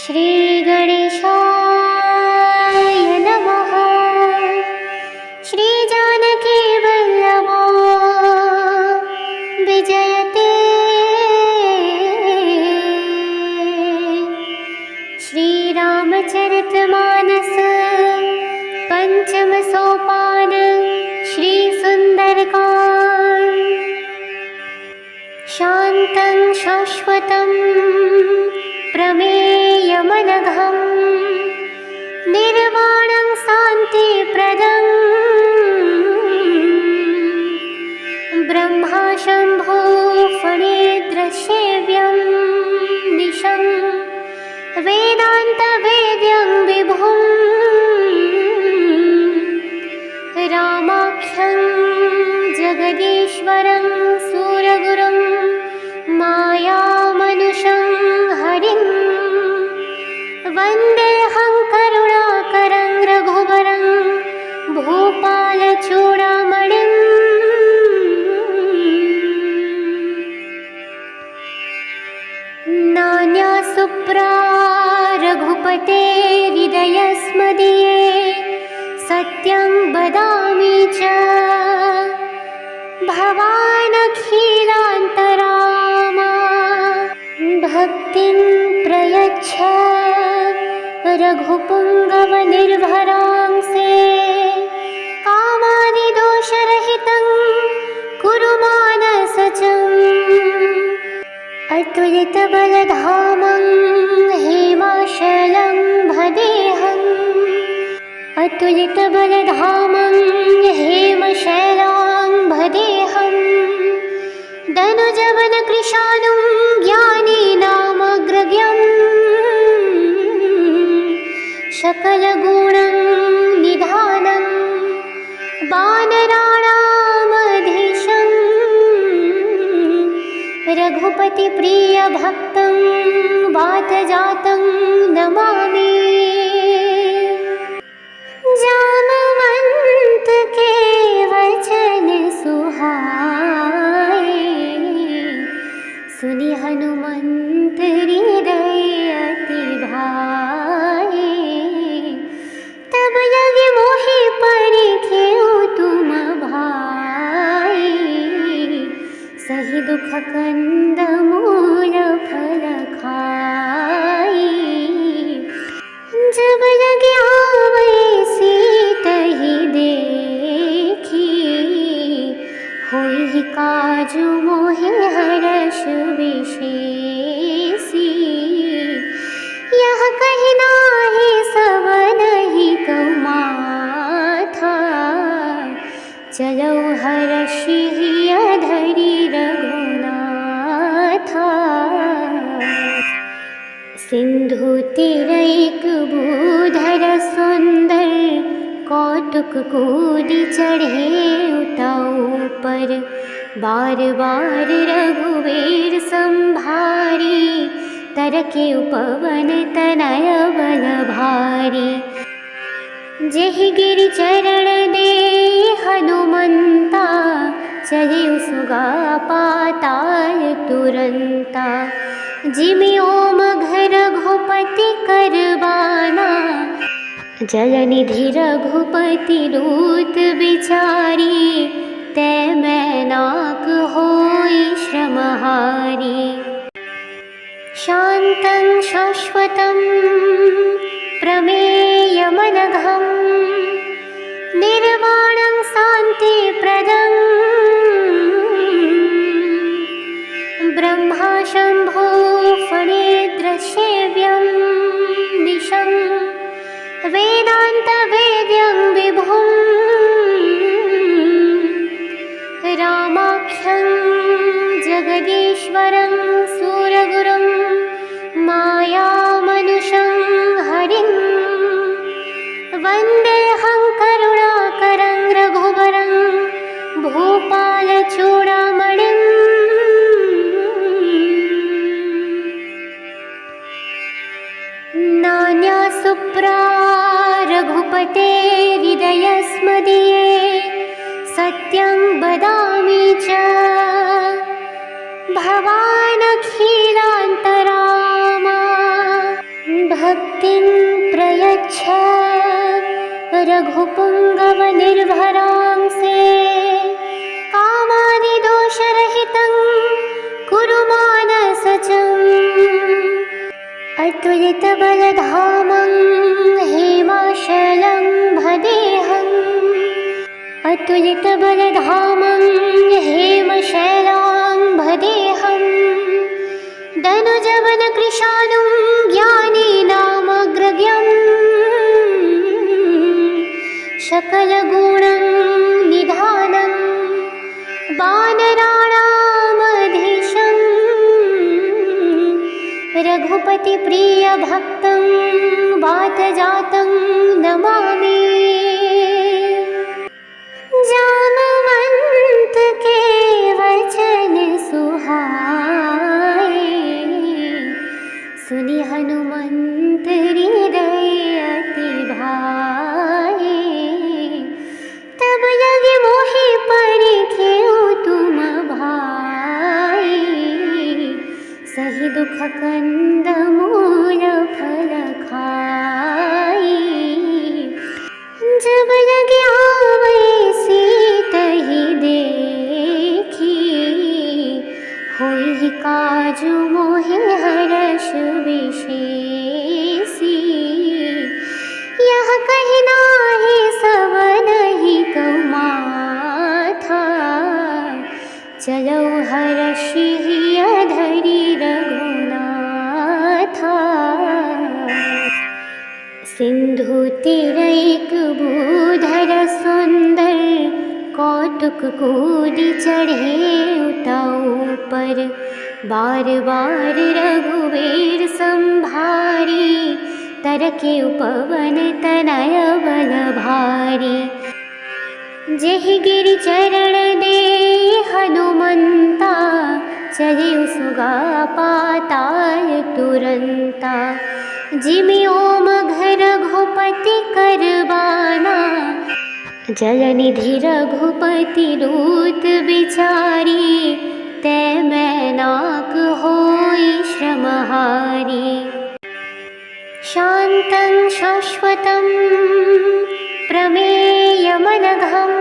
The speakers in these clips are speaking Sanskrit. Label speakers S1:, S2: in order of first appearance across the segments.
S1: श्रीगणेशाय नमः। श्रीजानकीवल्लभो विजयते। श्रीरामचरितमानस पंचम सोपान श्रीसुन्दरकाण्ड। शान्तं शाश्वतं प्रमेयमनघं निर्वाणं शान्तिप्रदं ब्रह्मा शम्भो फणिद्रसेव्यं दिशं वेदान्तवेद्यं विभुं रामाख्यं जगदीश्वरं सूरगुरुं मायामनुषं हरिं वन्देऽहं करुणाकरं रघुवरं भूपालचूडामणिं। नान्यासुप्रा रघुपतेर्हृदयस्मदीये सत्यं वदामि च भवानखिलान्तरामा भक्तिं प्रयच्छ रघुपुङ्गवनिर्भरांसे कामादिदोषरहितं कुरु मानसजम् अतुलितबलधामं हेमाशलं भजेऽहम् अतुलितबलधामं हेमशैलां भजेऽहं दनुजवनकृशानुं ज्ञानीनामग्रगण्यं सकलगुणं निधानं वानराणामधीशं रघुपतिप्रियभक्तं वातजातं नमामि। जामवंत के वचन सुहाए सुनि हनुमंत हृदय अति भाए। तब लगे मोहि परिखेउ तुम भाई सही दुख कंद मूल फल खाई। जब लगे आवै सीतहि देखी होई काजु मोहि हर्ष विशेषी। यह कहि नाहि सवनहि कउ माथा चलौ हर्षि अधरि रघुनाथा। सिंधु तीरैक भूधर सुंदर कौतुक कूदि चढ़े उताऊ पर बार बार रघुवीर संभारी तरके उपवन तनय बल भारी। जेहि गिरि चरण दे हनुमंता चले सुगा पाताल तुरंता। जिमि ओमघ रघुपति करबाना जलनिधि रघुपति दूत बिचारी। तै मैनाक होई श्रमहारी। शान्तं शाश्वतं प्रमेयमनघं निर्वाणं शान्तिप्रदं ब्रह्मा शम्भो फणिद्रसेव्यं दिशं वेदान्तवेद्यं विभुं रामाख्यं जगदीश्वरं सूरगुरुं मायामनुषं हरिं वन्देऽहं करुणाकरं रघुवरं भूपालचूडामणिं। नान्यासुप्रा रघुपतेर्हृदयस्मदीये सत्यं वदामि च भवानखिलान्तरामा भक्तिं प्रयच्छ रघुपुङ्गवनिर्भरांसे कामादिदोषरहितं कुरु मानसजम् अतुलितबलधामं हेमाशलं भजेऽहम् अतुलितबलधामं हेमशैलां भजेऽहम् दनुजवनकृशानुं ज्ञानीनामग्रगण्यं सकलगुणं निधानं वानराणामधीशं रघुपतिप्रियभक्तं वातजातं नमामि। जामवंत के वचन सुहाए सुनि हनुमंत हृदय अति भाए तब लगे मोहि परिखेउ तुम भाई सही दुख कंद मूल फल खाई जब लगे आवे सीतहि देखी होई काजु मोहि हर्ष विशेषी यह कहि नाहि सबनहि कहु माथा चलो हर्षि धरि रघुनाथा सिंधु तीरैक भूधर सुंदर कौतुक कूदि चढ़े उताऊ पर बार बार रघुवीर संभारी तरके उपवन तनय बल भारी जेहि गिरि चरण दे हनुमंता चले सुगा पाताल तुरंता जिमि ओमघ रघुपति करबाना जलनिधि रघुपति दूत बिचारी तै मैनाक होई श्रमहारी शान्तं शाश्वतं प्रमेयमनघं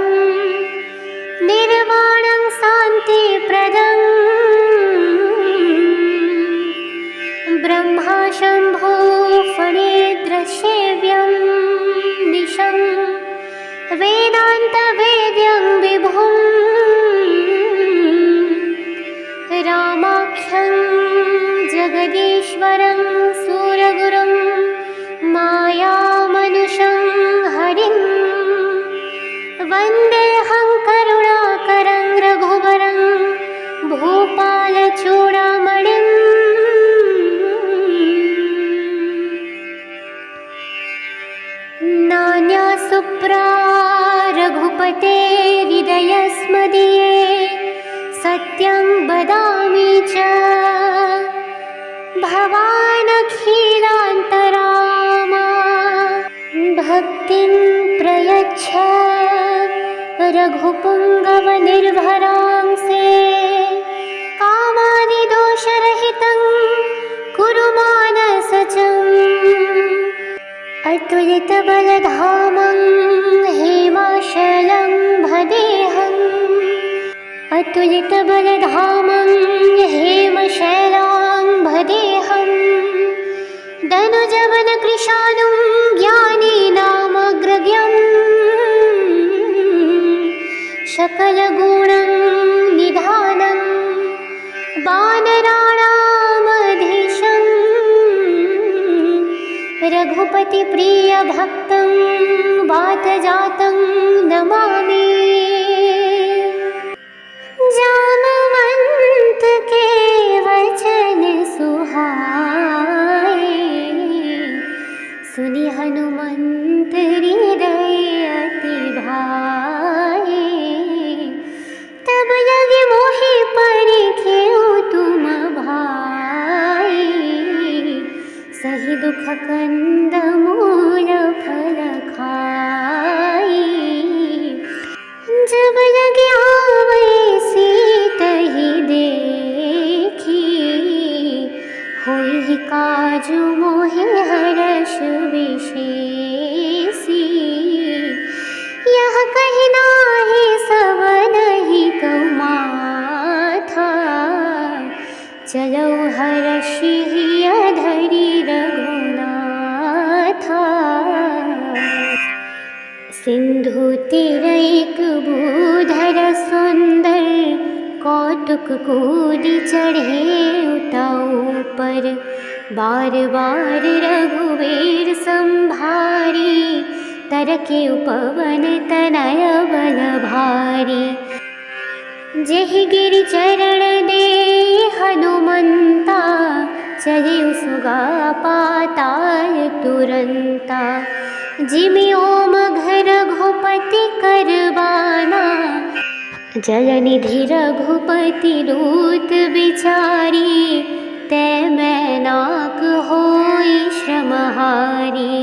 S1: निर्वाणं शान्तिप्रदं ब्रह्मा शम्भो फणिद्रसेव्यं निशं वेदान्तवेद्यं विभुं रामाख्यं जगदीश्वरं सूरगुरुं मायामनुषं हरिं वन्देऽहं करुणाकरं रघुवरं भूपालचूडामणिं नान्यासुप्रा रघुपतेर्हृदयस्मदीये सत्यं वदामि च भवानखिलान्तरामा भक्तिं प्रयच्छ रघुपुङ्गवनिर्भरांसे कामादिदोषरहितं कुरु मानसजम् अतुलितबलधामं हेमाशलं भजेऽहम् अतुलितबलधामं हेमशैलां भजेऽहम् दनुजवनकृशानुं ज्ञानीनामग्रगण्यं सकलगुणं निधानं वानराणामधीशं रघुपतिप्रियभक्तं वातजातं नमामि। जामवंत के वचन सुहाए सुनि हनुमंत हृदय अति भाए तब लगे मोहि परिखेउ तुम भाई सही दुख कंद मूल फल खाई जब लगे आवे सीतहि देखी होई काजु मोहि हर हर्ष विशेषी। यह कहना है सब नहीं कौमाथा, चलो हर्षि धरि रघुनाथा। सिंधु तीरैक भूधर सुंदर, कौतुक कूदि चढ़े उताऊ पर। बार बार रघुवीर संभारी, तरके उपवन तनय बल भारी। जेहि गिरि चरण दे हनुमंता, चले सुगा पाताल तुरंता। जिमि ओम घर रघुपति करबाना, जलनिधि रघुपति दूत बिचारी। तै मैनाक होई श्रमहारी।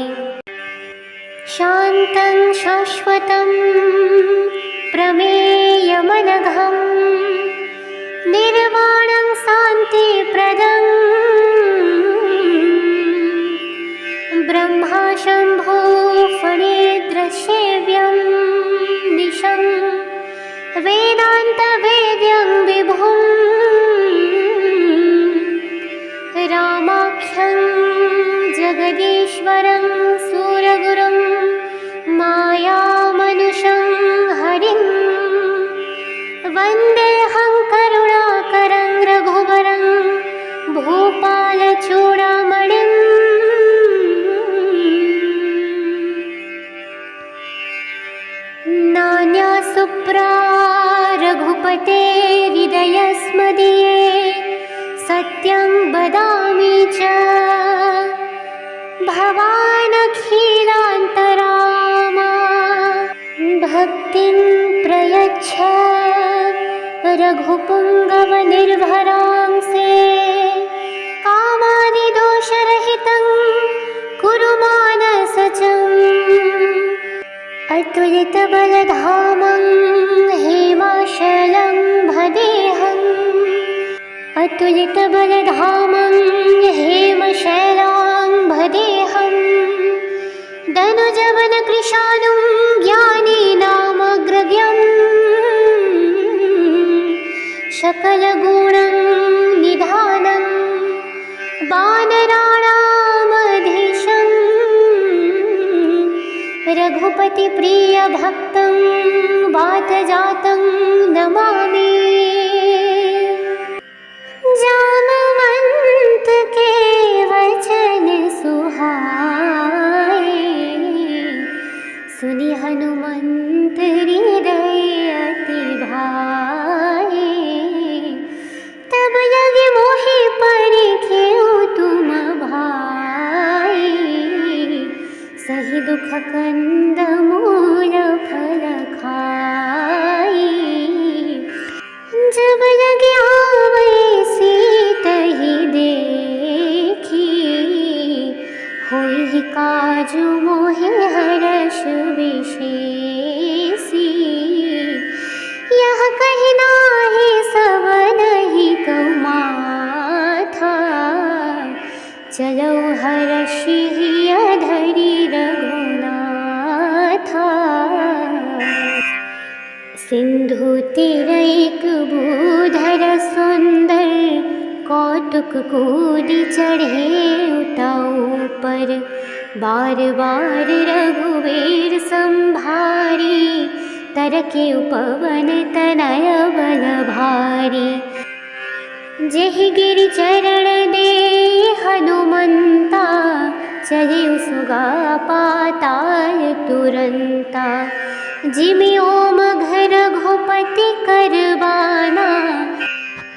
S1: शान्तं शाश्वतं प्रमेयमनघं, निर्वाणं शान्तिप्रदं। ब्रह्मा शम्भो फणिद्रसेव्यं निशं, वेदान्तवेद्यं विभुं। रामाख्यं जगदीश्वरं सुरगुरुं, मायामनुषं हरिं। वन्देऽहं करुणाकरं रघुवरं, भूपालचूडामणिम्। नान्या सुप्रा रघुपतेर्हृदयस्मदीये, सत्यं वदामि च भवानखिलान्तरामा। भक्तिं प्रयच्छ रघुपुङ्गवनिर्भरांसे, कामादिदोषरहितं कुरु मानसजम्। अतुलितबलधामं हेमाशलं भजेऽहम्, अतुलितबलधामं हेमशैलां भजेऽहम्। दनुजवनकृशानुं ज्ञानिनामग्रगण्यं, सकलगुणं निधानं वानराणामधीशम्। रघुपतिप्रियभक्तं वातजातं नमामि। जामवंत के वचन सुहाए, सुनि हनुमंत हृदय अति भाए। तब लगे मोहि परिखेउ तुम भाई, सही दुख कंद मूल फल खाई। जब लगे आवै सीतहि देखी, होई काजु मोहि हर्ष विशेषी। यह कहना है सब नहीं कौमाथा, चलो हर्षि धरि रघुनाथा। सिंधु तीरैक भूधर सुंदर, कौतुक कूदि चढ़े उताऊ पर। बार बार रघुवीर संभारी, तरके उपवन तनय बल भारी। जेहि गिरि चरण दे हनुमंता, चले सुगा पाताल तुरंता। जिमि ओम घर रघुपति करबाना,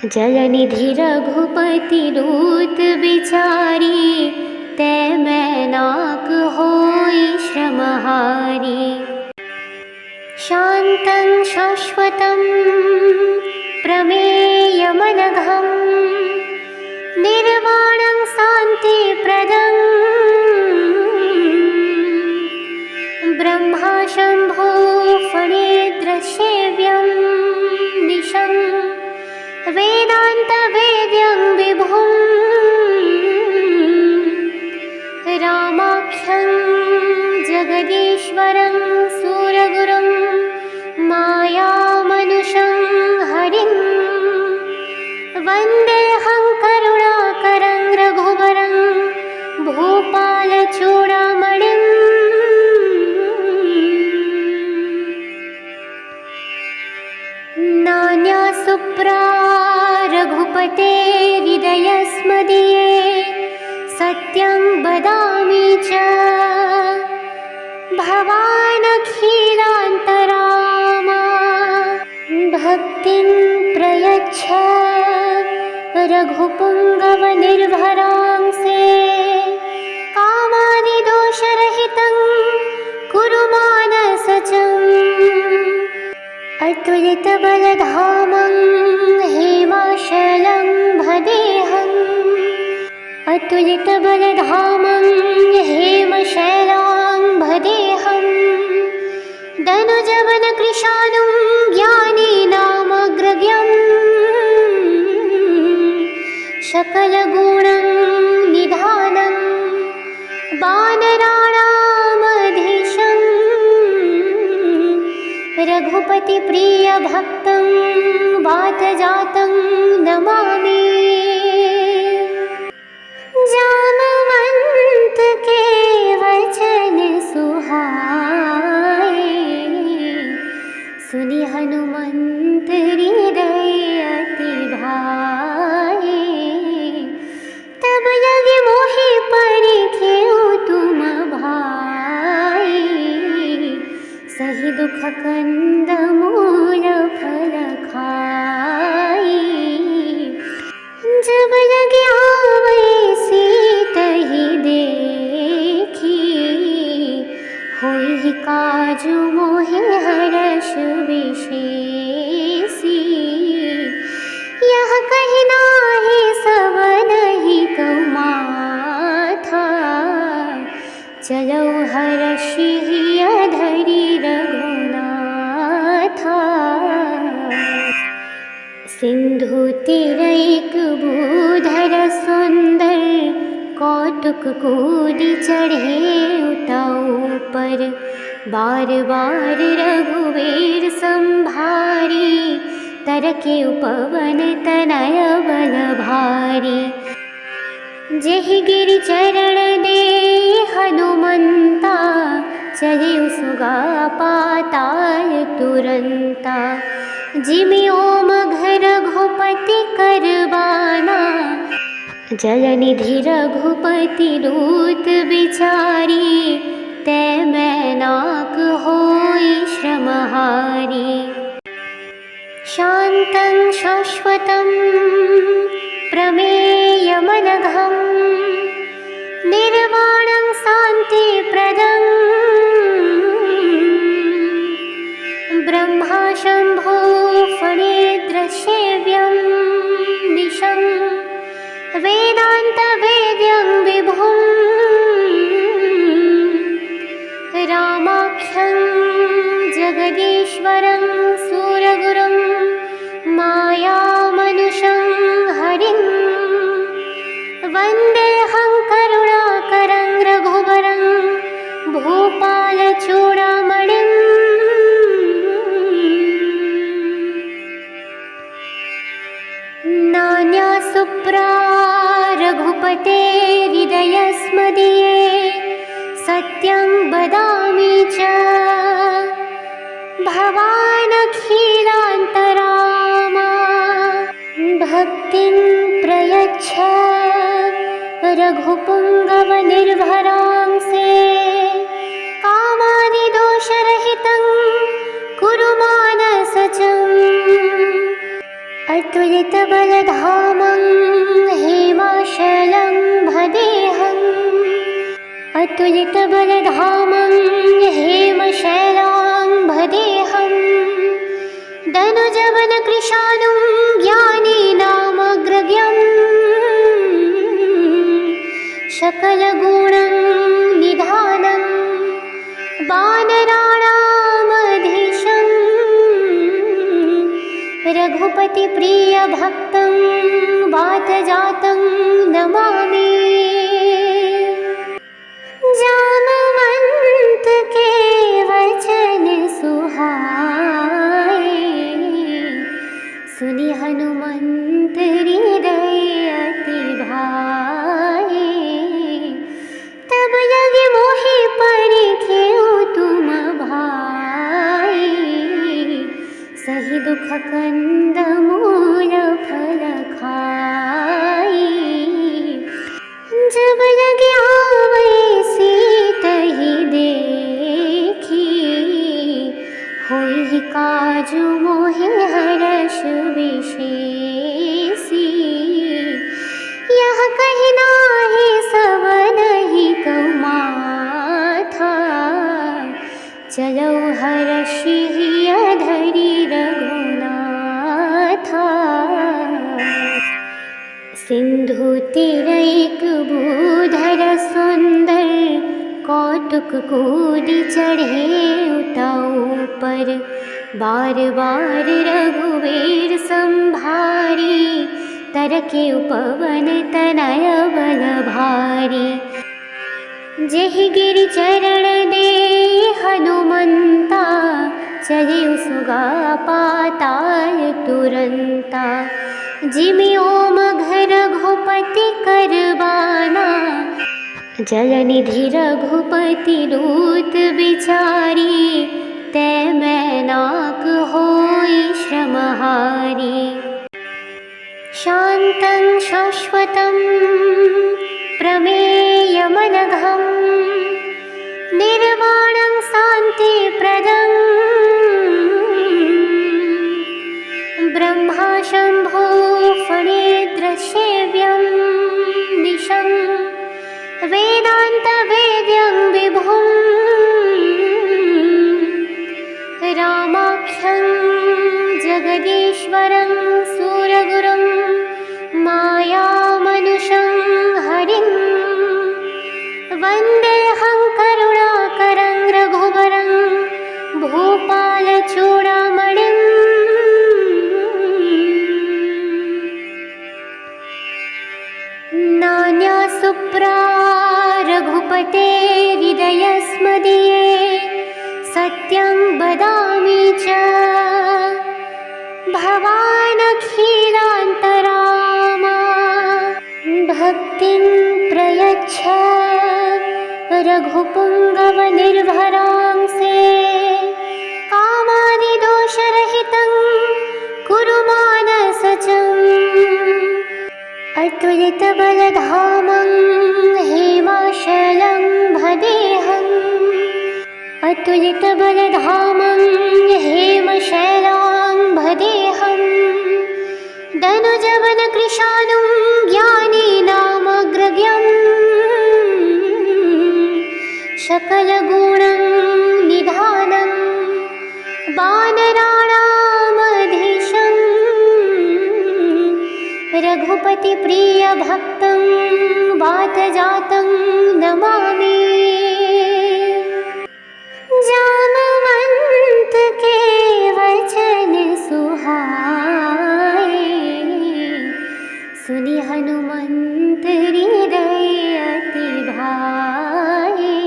S1: जलनिधि रघुपति दूत बिचारी। तै मैनाक होई श्रमहारी। शान्तं शाश्वतं प्रमेयमनघं, निर्वाणं शान्तिप्रदं। ब्रह्मा शम्भो फणिद्रसेव्यं निशं, वेदान्तवेद्यं विभुं। राम रामाख्यं जगदीश्वरं सूरगुरुं मायामनुषं हरिं वन्देऽहं करुणाकरं रघुवरं भूपालचूडामणिम् नान्यासुप्रा रघुपते हृदयस्मदीये सत्यं वदामि च भवानखिलान्तरामा भक्तिं प्रयच्छ रघुपुङ्गवनिर्भरांसे कामादिदोषरहितं कुरु मानसजम् अतुलितबलधामं हेमाशलं भजेऽहम् अतुलितबलधामं हेमशैलां भजेऽहं दनुजवनकृशानुं ज्ञानीनामग्रगण्यं सकलगुणं निधानं वानराणामधीशम् रघुपतिप्रियभक्तं वातजातं नमामि जामवंत के वचन सुहाए सुनि हनुमंत हृदय अति भाए तब लगे मोहि परिखेउ तुम भाई सही दुख कंद मूल फल खाई जब लगे आवे सीतहि देखी होई काजु मोहे हर्ष विशेषी यह कहि नाहि सबनहि कौमाथा चलो हर्षि अधरि रघुनाथा सिंधु तीरैक भूधर सुंदर कौतुक कूदि चढ़े उताऊ पर बार बार रघुवीर संभारी तरके उपवन तनय बल भारी जेहि गिरि चरण दे हनुमंता चले सुगा पाताल तुरंता जिमि ओमघ रघुपति करबाना जलनिधि रघुपति दूत बिचारी तै मैनाक होई श्रमहारी शान्तं शाश्वतं प्रमेयमनघं निर्वाणं शान्तिप्रदं ब्रह्मा शम्भो फणिद्रसेव्यं दिशं वेदान्तवेद्यं विभुं रामाख्यं जगदीश्वरं सूरगुरुं मायामनुषं हरिं वन्देऽहं करुणाकरं रघुवरं भूपालचूडामणिम् नान्यासुप्रा रघुपते हृदयस्मदीये सत्यं वदामि च भवानखिलान्तरामा भक्तिं प्रयच्छ रघुपुङ्गवनिर्भरांसे कामादिदोषरहितं कुरु मानसजम् अतुलितबलधामं हेमाशलं भजेऽहम् अतुलितबलधामं हेमशैलां भजेऽहं दनुजवनकृशानुं ज्ञानीनामग्रगण्यं सकलगुणं निधानं वानराणामधीशम् रघुपतिप्रियभक्तं वातजातं नमामि हनुमंत हृदय अति भाए। तब लगे मोहि परिखेउ तुम भाई, सही दुख कंद मूल फल खाई। जब लगे आवै सीतहि देखी, होई काजु मोहि हर्ष विशेषी। यह कहि नाहि सबनहि कउ माथा, चलौ हर्षि अधरि रघुनाथा। सिंधु तीरैक भूधर सुंदर, कौतुक कूदि चढ़े उताऊ पर। बार बार रघुवीर संभारी, तरके उपवन तनय बल भारी। जेहि गिरि चरण दे हनुमंता, चलिउ सुगा पाताल तुरंता। जिमि ओमघ रघुपति करबाना, जलनिधि रघुपति दूत बिचारी। तै मैनाक होई श्रमहारी। शान्तं शाश्वतं प्रमेयमनघं, निर्वाणं शान्तिप्रदं। ब्रह्मा शम्भो फणिद्रसेव्यं निशं, वेदान्तवेद्यं विभुं। रामाख्यं जगदीश्वरं सूरगुरुं, मायामनुषं हरिं। वन्देऽहं करुणाकरं रघुवरं, भूपालचूडामणिम्। नान्या सुप्रा रघुपतेर्हृदयस्मदीये, सत्यं वदामि च भवानखिलान्तरामा। भक्तिं प्रयच्छ रघुपुङ्गवनिर्भरांसे, कामादिदोषरहितं कुरु मानसजम्। अतुलितबलधामं हेमाशलं भजेऽहम्, अतुलितबलधामं हेमशैलां भजेऽहम्। दनुजवनकृशानुं ज्ञानीनामग्रगण्यं, सकलगुणं निधानं वानराणामधीशं। रघुपतिप्रियभक्तं वातजातं नमामि। जामवंत के वचन सुहाए, सुनि हनुमंत हृदय अति भाए।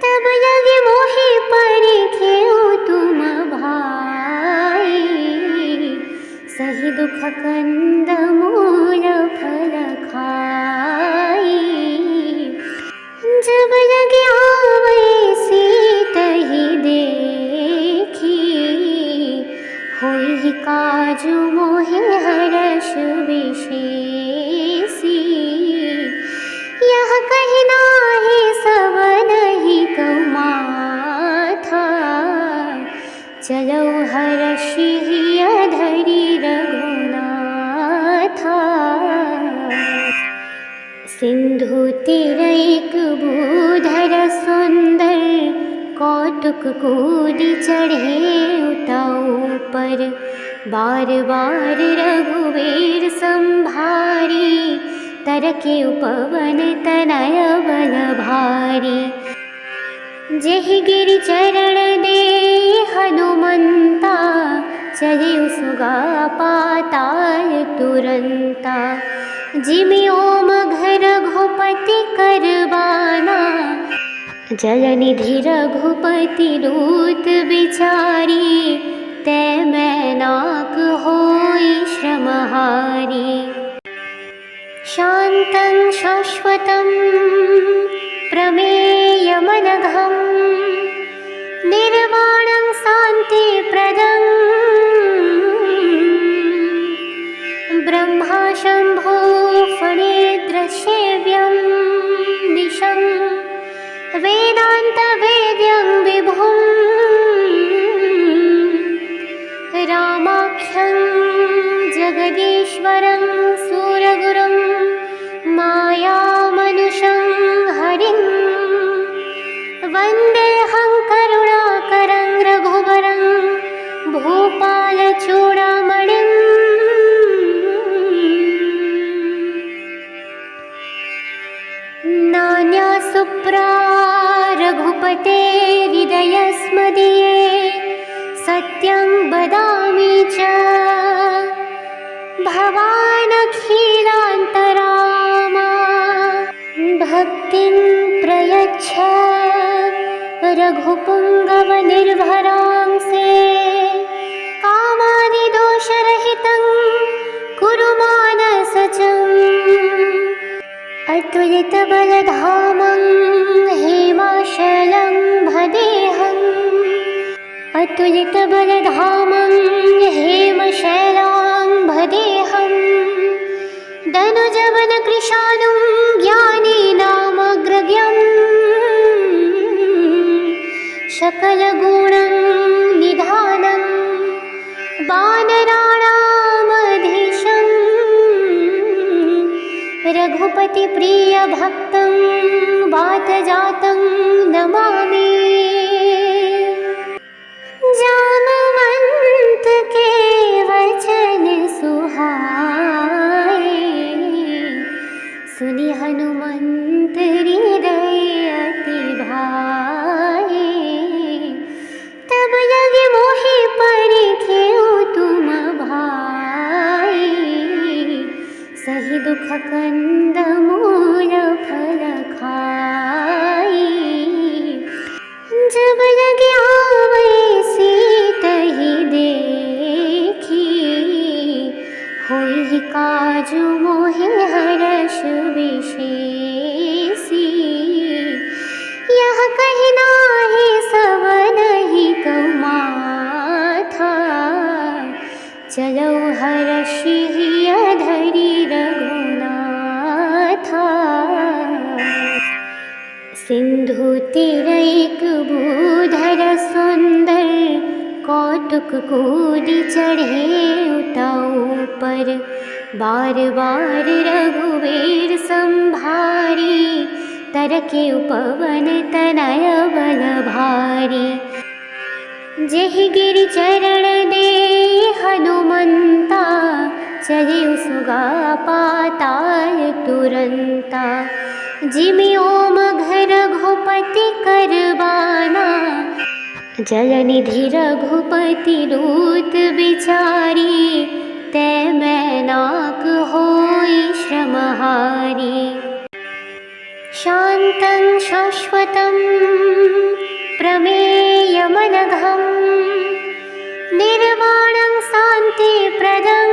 S1: तब लगे मोहि परिखेउ तुम भाई, सही दुख कंद मूल फल खाई। जब लगे आवै सीतहि देखी, होई काजु मोहि हर्ष विशेषी। यह कहि नाहि सबनहि कउ माथा, चलौ हर्षि अधरि रघुनाथा। सिंधु तीरैक भूधर सुंदर, कौतुक कूदि चढ़े उताऊ पर। बार बार रघुवीर संभारी, तरके उपवन तनय बल भारी। जेहि गिरि चरण दे हनुमंता, चलिउ सुगा पाताल तुरंता। जिमि ओमघ रघुपति करबाना, जलनिधि रघुपति दूत बिचारी। तै मैनाक होई श्रमहारी। शान्तं शाश्वतं प्रमेयमनघं निर्वाणं शान्तिप्रदं ब्रह्मा शम्भो फणिद्रसेव्यं निशं वेदान्तवेद्यं विभुं रामाख्यं जगदीश्वरं सूरगुरुं मायामनुषं हरिं वन्देऽहं करुणाकरं रघुवरं भूपालचूडामणिं। नान्या सुप्रा रघुपतेर्हृदयस्मदीये सत्यं वदामि च भवानखिलान्तरामा। भक्तिं प्रयच्छ रघुपुङ्गवनिर्भरांसे कामादिदोषरहितं कुरु मानसजम्। अतुलितबलधामं हेमाशलं भजेऽहम् अतुलितबलधामं हेमशैलां भजेऽहं दनुजवनकृशानुं ज्ञानीनामग्रगण्यं सकलगुणं निधानं वानराणामधीशं रघुपतिप्रियभक्तं वातजातं नमामि। जामवंत के वचन सुहाए सुनि हनुमंत हृदय अति भाए। तब लगे मोहि परिखेउ तुम भाई सही दुख कंद मूल फल खाई। जब लगे आवै सीतहि देखी होई काजु मोहि हर्ष विशेषी। यह कहि नाहि सबनहि कहु माथा चलो हर्षि धरि रघुनाथा। सिंधु तीरैक भूधर सुंदर कौतुक कूदि चढ़े उताऊ पर। बार बार रघुवीर संभारी तरके उपवन तनय बल भारी। जेहि गिरि चरण दे हनुमंता चले सुगा पाताल तुरंता। जिमि ओम घर रघुपति करबाना जलनिधि रघुपति दूत बिचारी। तै मैनाक होई श्रमहारी। शान्तं शाश्वतं प्रमेयमनघं निर्वाणं शान्तिप्रदं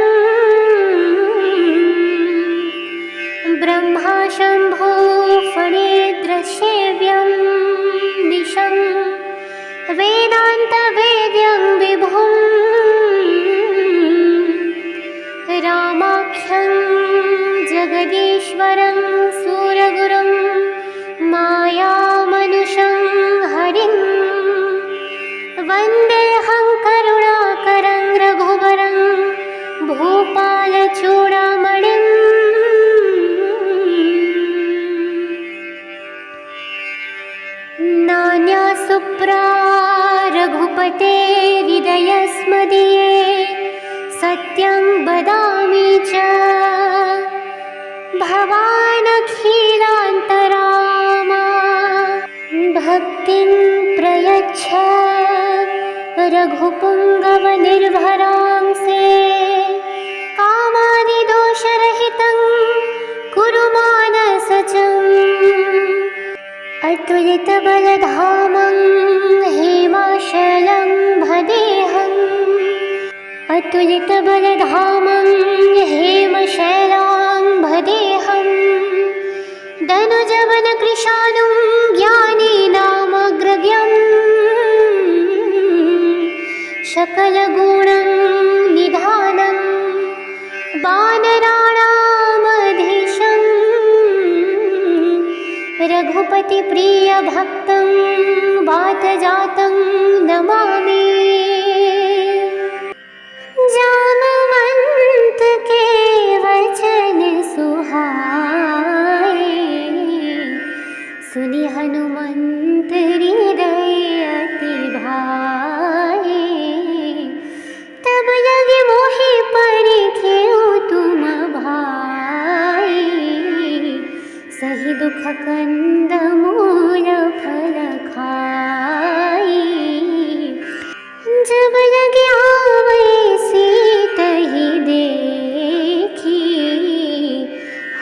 S1: ब्रह्मा शम्भो फणिद्रसेव्यं निशं वेदान्तवेद्यं विभुं रामाख्यं जगदीश्वरं सूरगुरुं मायामनुषं हरिं वन्देऽहं करुणाकरं रघुवरं भूपालचूडामणिम्। नान्या सुप्रा रघुपतेर्हृदयस्मदीये सत्यं वदामि च भवानखिलान्तरामा। भक्तिं प्रयच्छ रघुपुङ्गवनिर्भरांसे कामादिदोषरहितं कुरु मानसजम्। अतुलितबलधामं हेमाशलं भजेऽहम् अतुलितबलधामं हेमशैलाम्भदेहं दनुजवनकृशानुं ज्ञानिनामग्रगण्यं सकलगुणं निधानं वानराणामधीशं रघुपतिप्रियभक्तं वातजातं नमामि। जामवंत के वचन सुहाए, सुनि हनुमंत हृदय अति भाए। तब लगे मोहि परिखेउ तुम भाई, सही दुख कंद मूल फल खाई। जब लगे आवे सीतहि देखी,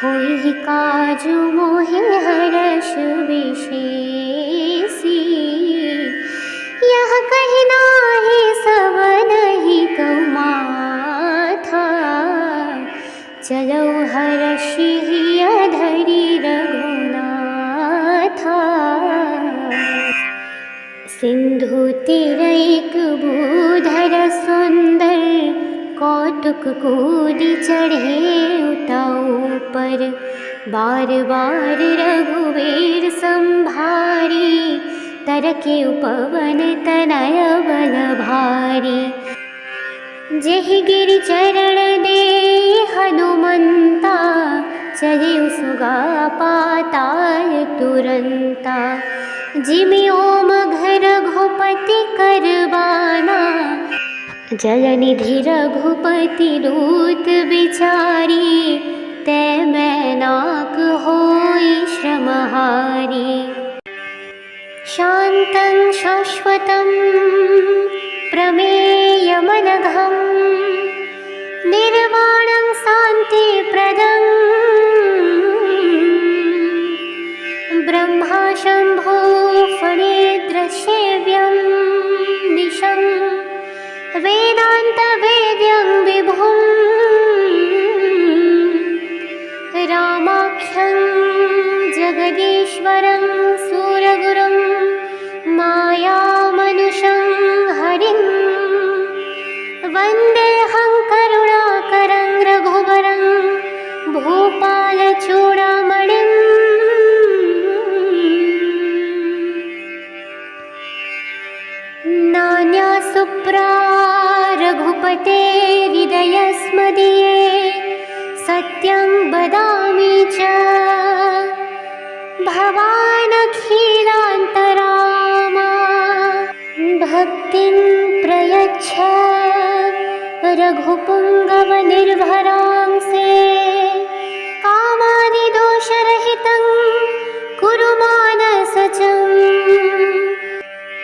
S1: होई काजु मोहि हर्ष विशेषी। यह कहि नाहि सबनहि कहु माथा, चलऊ हर्षि हिय धरि रघुनाथा। सिंधु तिरैक भूधर सुंदर, कौतुक कूदि चढ़े उताऊ पर। बार बार रघुवीर संभारी, तरके उपवन तनय बल भारी। जेहि गिरि चरण दे हनुमंता, चले सुगा पाताल तुरंता। जिमि ओमघ रघुपति करबाना, जलनिधि रघुपति दूत बिचारी। तै मैनाक होई श्रमहारी। शान्तं शाश्वतं प्रमेयमनघं, निर्वाणं शान्तिप्रदं। ब्रह्मा शम्भो फणिद्रसेव्यं दिशं, वेदान्तवेद्यं विभुं। रामाख्यं जगदीश्वरं सूरगुरुं, मायामनुषं हरिं। वन्देऽहं करुणाकरं रघुवरं, भूपालचूडामणिं। नान्यासुप्रा रघुपतेर्हृदयस्मदीये, सत्यं वदामि च भवानखिलान्तरामा। भक्तिं प्रयच्छ रघुपुङ्गवनिर्भरांसे, कामादिदोषरहितं कुरु मानसजम्।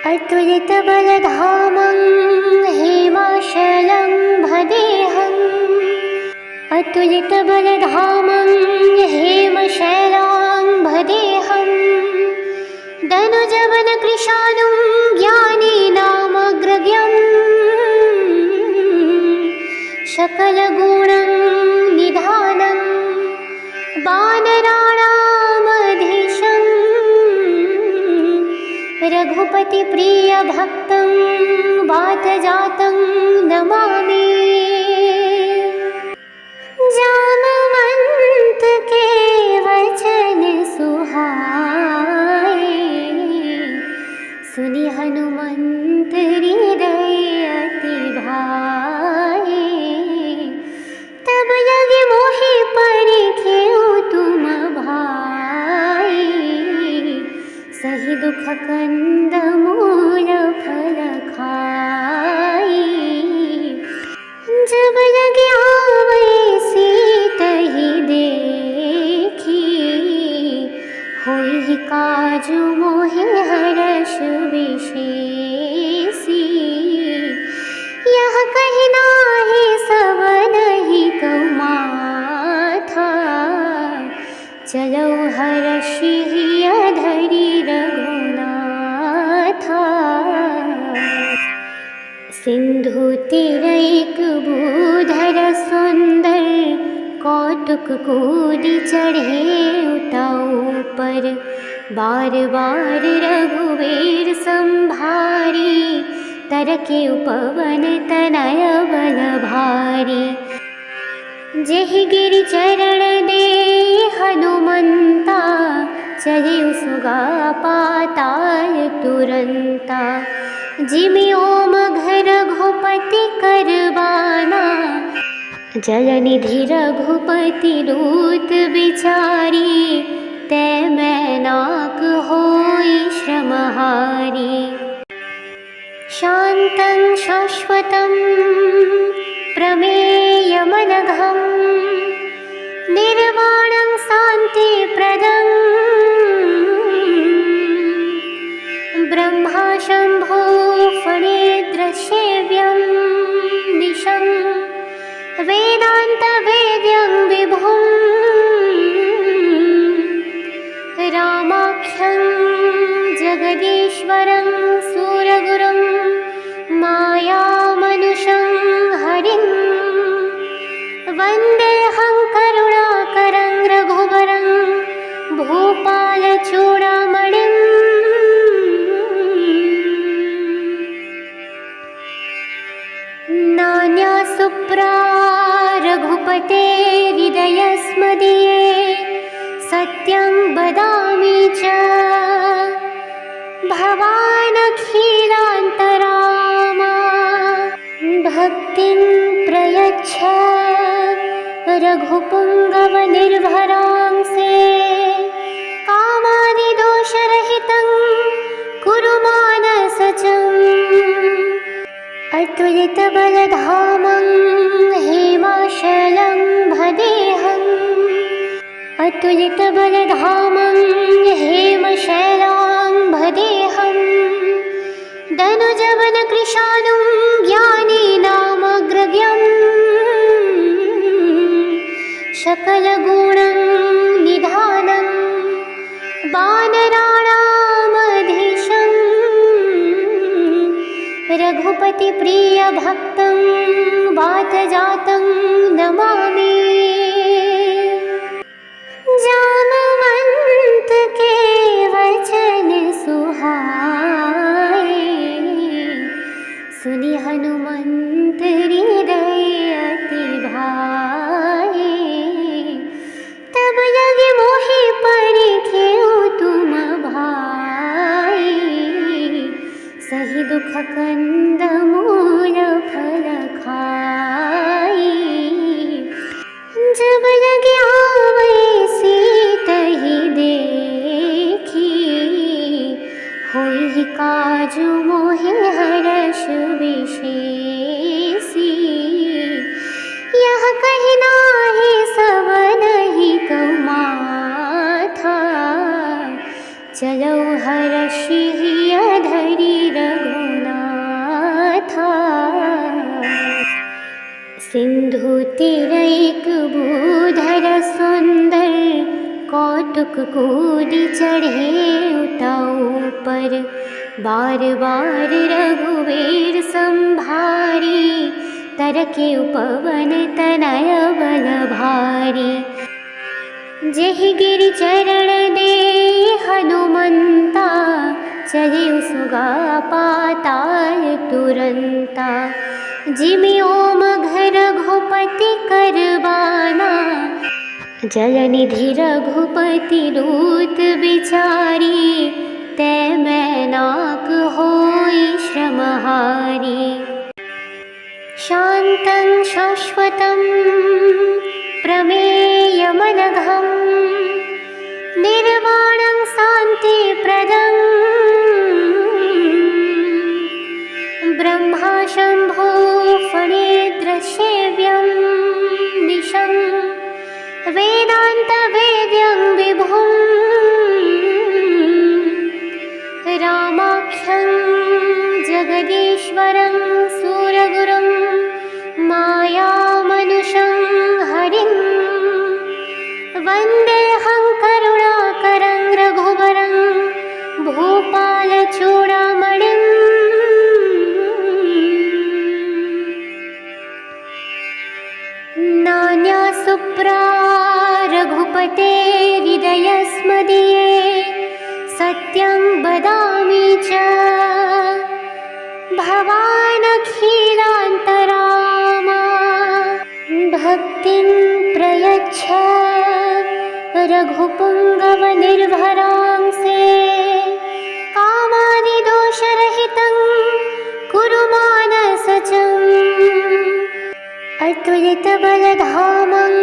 S1: अतुलितबलधामं हेमाशलं भदेहम्, अतुलितबलधामं हेमशैलाम्भदेहं। दनुजवनकृशानुं ज्ञानिनामग्रगण्यं, सकलगुणं निधानं वानराणामधीशं। रघुपतिप्रियभक्तं वातजातं नमामि। जामवंत के वचन सुहाए, सुनि हनुमंत हृदय अति भाए। तब लगे मोहि परिखेउ तुम भाई, सही दुख कंद मूल फल खाई। जब लगे आवे सीतहि देखी, होई काजु मोहि हर्ष विशेषी। यह कहि नाहि सबनहि कहु माथा, चलऊ हर्षि हिय धरि रघुनाथा। सिंधु तिरैक बूधर सुंदर, कौतुक कूदी चढ़े उताऊ पर। बार बार रघुवीर संभारी, तरके उपवन तनय बल भारी। जेहि गिरि चरण दे हनुमंता, चले सुगा पाताल तुरंता। जिमि ओमघ रघुपति करबाना, जलनिधि रघुपति दूत बिचारी। तै मैनाक होई श्रमहारी। शान्तं शाश्वतं प्रमेयमनघं, निर्वाणं शान्तिप्रदं। ब्रह्मा शम्भो फणिद्रसेव्यं निशं, वेदान्तवेद्यं विभुं। रामाख्यं जगदीश्वरं सूरगुरुं, मायामनुषं हरिं। वन्देऽहं करुणाकरं रघुवरं, भूपालचूडामणिं। नान्या सुप्रा रघुपतेर्हृदयस्मदीये, सत्यं वदामि च भवानखिलान्तरामा। भक्तिं प्रयच्छ रघुपुङ्गवनिर्भरांसे, कामादिदोषरहितं कुरु मानसजम्। अतुलितबलधामं हेमाशलं भजेऽहम्, अतुलितबलधामं हेमशैलां भजेऽहम्। दनुजवनकृशानुं ज्ञानिनामग्रगण्यं, सकलगुणं निधानं वानराणामधीशं। रघुपतिप्रियभक्तं वातजातं नमामि। जामवंत के वचन सुहाए, सुनि हनुमंत हृदय अति भाए। तब लगे मोहि परिखेउ तुम भाई, सही दुख कंद मूल फल खाई। जब लगे आवै सीतहि देखी, होई काजु मोहि हरष विशेषी। यह कहि नाहि सबनहि कउ माथा, चलौ हरषि अधरि रघुनाथा। सिंधु तिरैक बूधर सुंदर, कौतुक कूदी चढ़े उताऊ पर। बार बार रघुवीर संभारी, तरके उपवन तनय बल भारी। जेहि गिरि चरण दे हनुमंता, चले सुगा पाताल तुरंता। जिमि ओमघ रघुपति करबाना, जलनिधि रघुपति दूत बिचारी। तै मैनाक होई श्रमहारी। शान्तं शाश्वतं प्रमेयमनघं, निर्वाणं शान्तिप्रदं। ब्रह्मा शम्भो फणिद्रसेव्यं निशं, वेदान्तवेद्यं विभुं। रामाख्यं जगदीश्वरं सूरगुरुं, मायामनुषं हरिं। वन्देऽहं करुणाकरं रघुवरं, भूपालचूडामणिम्। सत्यं वदामि च भवानखिलान्तरामा भक्तिं प्रयच्छ रघुपुङ्गवनिर्भरांसे कामादिदोषरहितं कुरु मानसजम् अतुलितबलधामं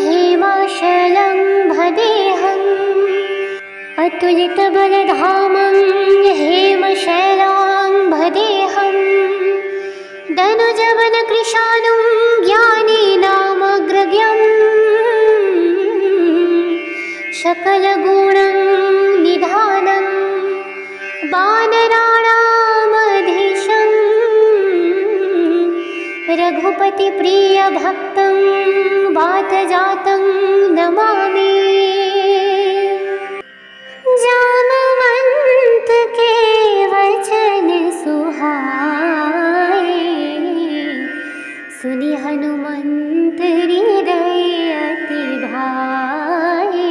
S1: हेमाशलं भदेहम् अतुलितबलधामं हेमशैलां भदेहम् दनुजवनकृशानुं ज्ञानीनामग्रगण्यं सकलगुणं निधानं वानराणामधीशं रघुपतिप्रियभक्तं वातजातं नमामि। जामवंत के वचन सुहाए सुनि हनुमंत हृदय अति भाए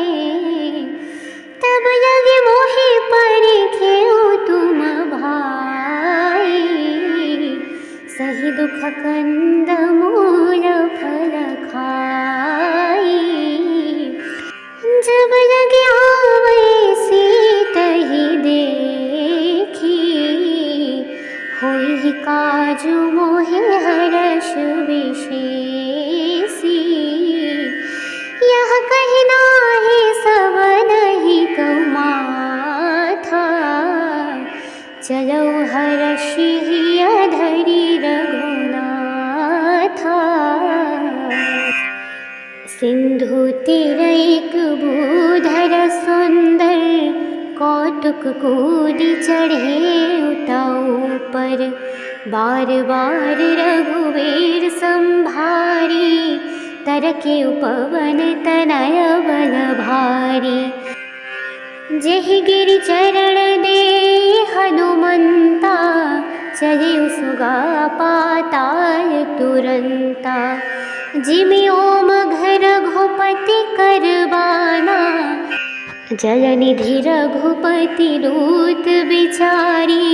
S1: तब लगे मोहि परिखेउ तुम भाई सही दुख कंद मूल फल खाई जब लगे आवे सीतहि देखी होई काजु मोहि हर्ष विशेषी यह कहि नाहि सबनहि कहु माथा चलो हर्षि अधरि रघुनाथा सिंधु तीरैक भूधर सुंदर कौतुक कूदि चढ़े उताऊ पर बार बार रघुवीर संभारी तरके उपवन तनय बल भारी जेहि गिरि चरण दे हनुमंता चले सुगा पाताल तुरंता जिमि ओम घर रघुपति करबाना जलनिधि रघुपति दूत बिचारी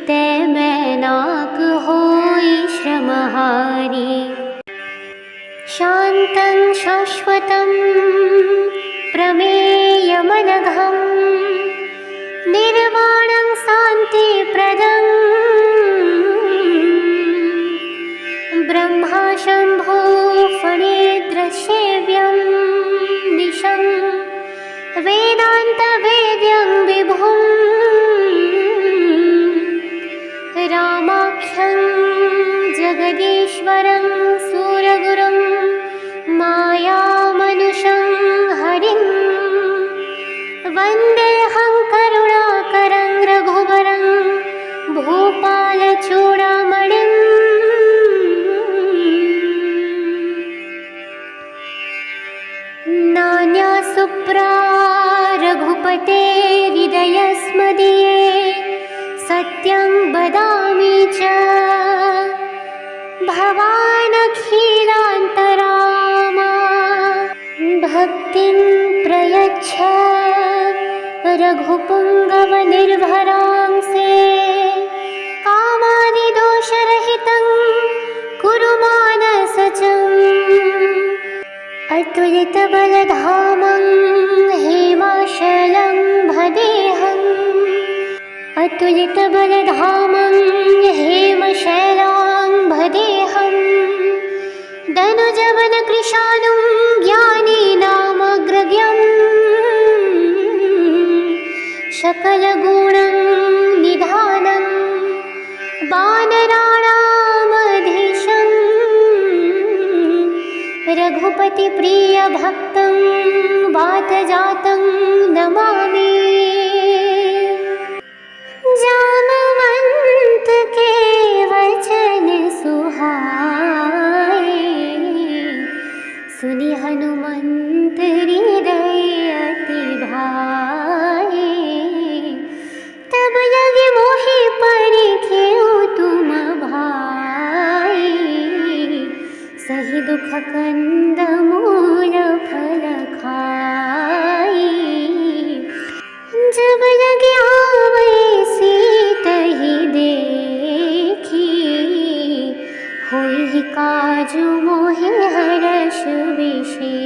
S1: तै मैनाक होई श्रमहारी शान्तं शाश्वतं प्रमेयमनघं निर्वाणं शान्तिप्रदं ब्रह्मा शम्भो फणिद्रसेव्यं दिशं वेदान्तवेद्यं विभुं रामाख्यं जगदीश्वरं सूरगुरुं मायामनुषं हरिं वन्देऽहं करुणाकरं रघुवरं भूपालचूडामणिं नान्यासुप्रा रघुपते हृदयस्मदीये सत्यं वदामि च भवानखिलान्तरामा भक्तिं प्रयच्छ रघुपुङ्गवनिर्भरांसे कामादिदोषरहितं कुरु मानसजम् अतुलितबलधामं हेमाशलं भदेहम् अतुलितबलधामं हेमशैलां भदेहम् दनुजवनकृशानुं ज्ञानीनामग्रगण्यं सकलगुणं निधानं वानराणामधीशं रघुपतिप्रियभक्तं वातजातं नमामि। जामवंत के वचन सुहाए सुनि हनुमंत हृदय अति भाए तब लगे मोहि परिखेउ तुम भाई सही दुख कंद मूल फल खाई जब लगे आवै सीतहि देखी, होई काजु मोहि हरष विशेषी।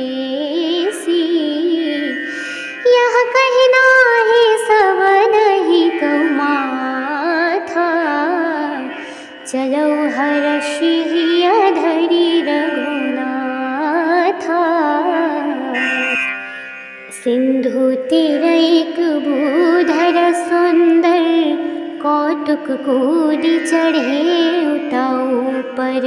S1: यह कहि नाहि सब नहीं कहु माथा, चलौ हरषि हिय धरि रघुनाथा। सिंधु तीरैक भूधर सुंदर, कौतुक कूदि चढ़े उताऊ पर।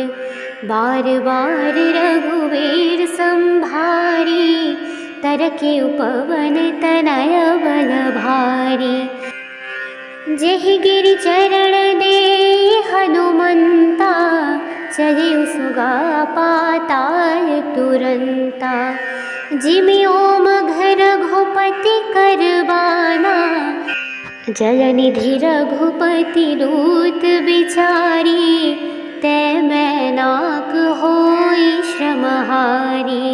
S1: बार बार रघुवीर संभारी, तरके उपवन तनय बल भारी। जेहि गिरि चरण दे हनुमंता, चले सुगा पाताल तुरंता। जिमि ओमघ रघुपति करबाना, जलनिधि रघुपति दूत बिचारी। तै मैनाक होई श्रमहारी।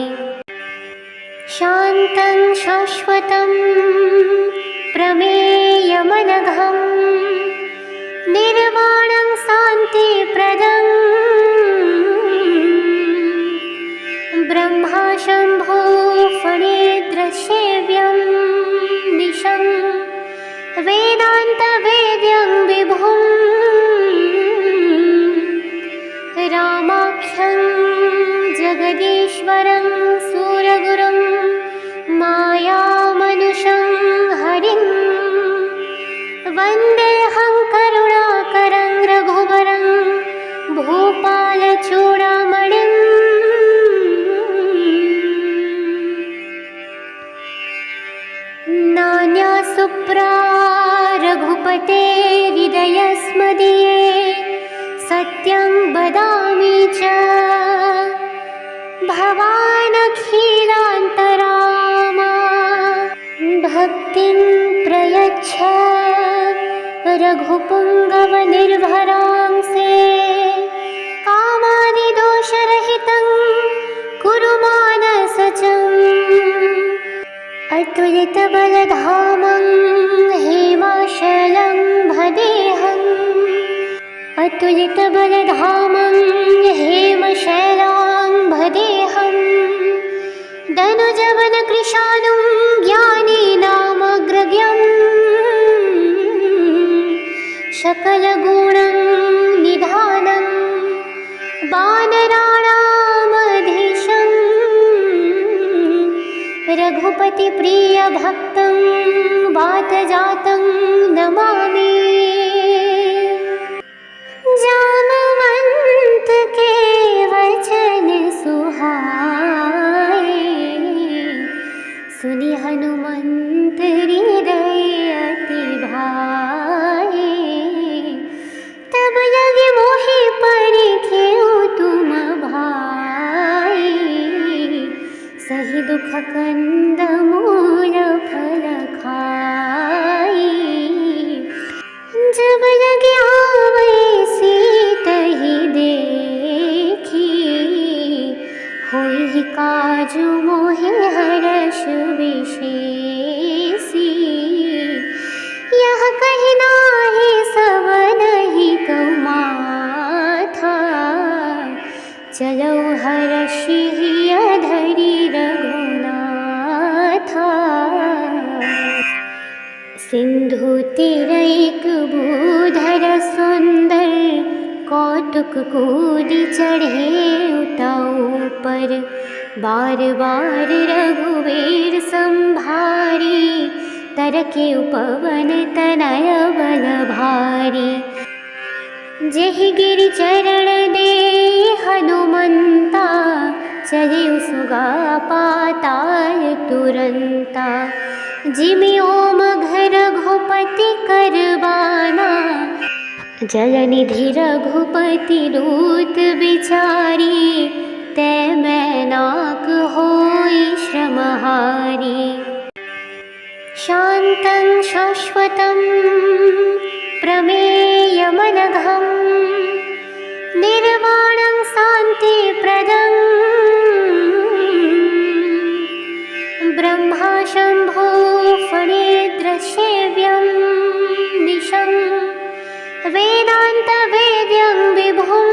S1: शान्तं शाश्वतं प्रमेयमनघं, निर्वाणं शान्तिप्रदं। ब्रह्मा शम्भो फणिद्रसेव्यं निशं, वेदान्तवेद्यं विभुं। रामाख्यं जगदीश्वरं सूरगुरुं, मायामनुषं हरिं। वन्देऽहं करुणाकरं रघुवरं, भूपालचूडामणिम्। नान्या सुप्रा रघुपतेर्हृदयस्मदीये, सत्यं वदामि च भवानखिलान्तरामा। भक्तिं प्रयच्छ रघुपुङ्गवनिर्भरांसे, कामादिदोषरहितं कुरु मानसजम्। अतुलितबलधामं हेमाशलं भजेऽहम्, अतुलितबलधामं हेमशैलां भजेऽहम्। दनुजवनकृशानुं ज्ञानिनामग्रगण्यं, सकलगुणं निधानं वानराणामधीशम्। रघुपतिप्रियभक्तं वातजातं नमामि। जामवंत के वचन सुहाए, सुनि हनुमंत हृदय अति भाए। तब लगे मोहि परखेउ तुम भाई, सही दुख कंद मूल फल खाई। जब लगे आवै सीतहि देखी, होई काजु मोहि हरष विशेषी। यह कहि नाहि सब नहीं कहु माथा, चलौ हरषि हिय धरि रघुनाथा। सिंधु तीरैक भूधर सुंदर, कौतुक कूदि चढ़े उताऊ पर। बार बार रघुवीर संभारी, तरके उपवन तनय बल भारी। जेहि गिरि चरण दे हनुमंता, चले सुगा पाताल तुरंता। जिमि ओमघ रघुपति करबाना, जलनिधि रघुपति दूत बिचारी। तै मैनाक होई श्रमहारी। शान्तं शाश्वतं प्रमेयमनघं, निर्वाणं शान्तिप्रदं। ब्रह्मा शम्भो फणिद्रसेव्यं सेव्यं निशं वेदान्तवेद्यं विभुं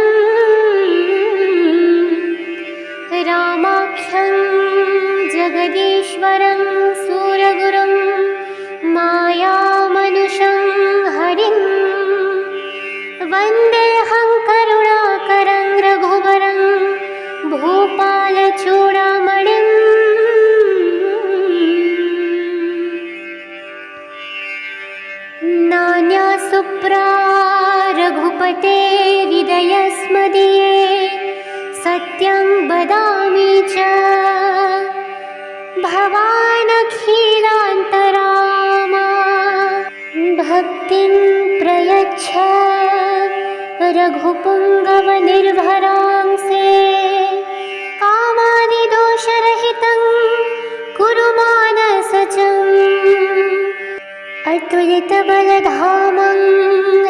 S1: रामाख्यं जगदीश्वरं सूरगुरुं मायामनुषं हरिं वन्देऽहं करुणाकरं रघुवरं भूपालचूडामणिं नान्यासुप्रा रघुपतेर्हृदयस्मदीये सत्यं वदामि च भवानखिलान्तरामा भक्तिं प्रयच्छ रघुपुङ्गवनिर्भरांसे कामादिदोषरहितं कुरु मानसजम् अतुलितबलधामं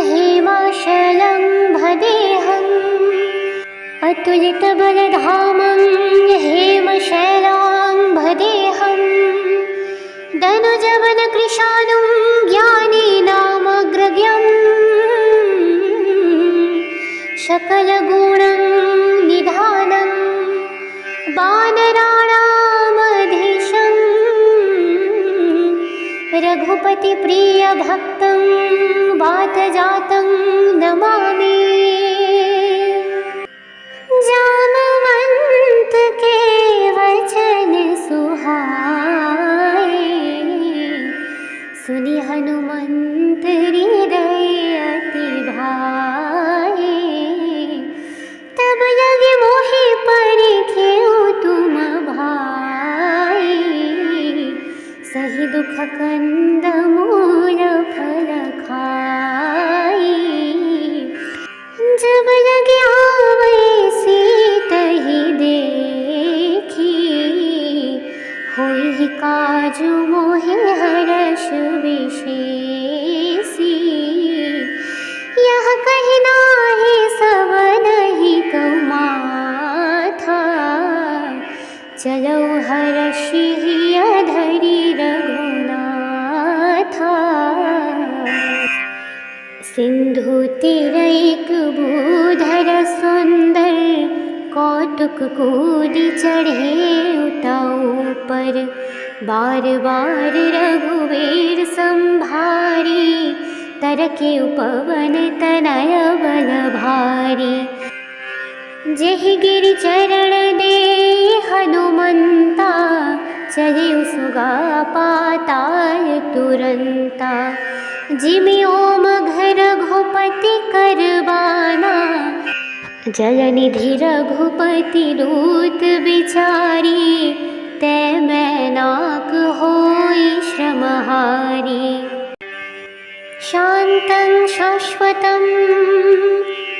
S1: हेमाशलं भजेऽहम् अतुलितबलधामं हेमशैलां भजेऽहं दनुजवनकृशानुं ज्ञानीनामग्रगण्यं सकलगुणं निधानं वानराणामधीशं रघुपतिप्रियभक्तं वातजातं नमामि जामवंत के वचन सुहाए सुनि हनुमंत हृदय अति भाए तब लगे मोहि परिखेउ तुम भाई सही दुख कंद मूल फल खाई जब लगे आवै सीतहि देखी होई काजु मोहि हर्ष विशेषी यह कहि नाहि सबनहि कहु माथा चलो हर्षि अधरि रघुनाथा सिंधु तीरैक भूधर सुंदर कौतुक कूदि चढ़े उताऊ पर बार बार रघुवीर संभारी तरके उपवन तनय बल भारी जेहि गिरि चरण दे हनुमंता चले सुगा पाताल तुरंता जिमि ओमघ रघुपति करबाना जलनिधि रघुपति दूत बिचारी तै मैनाक होई श्रमहारी शान्तं शाश्वतं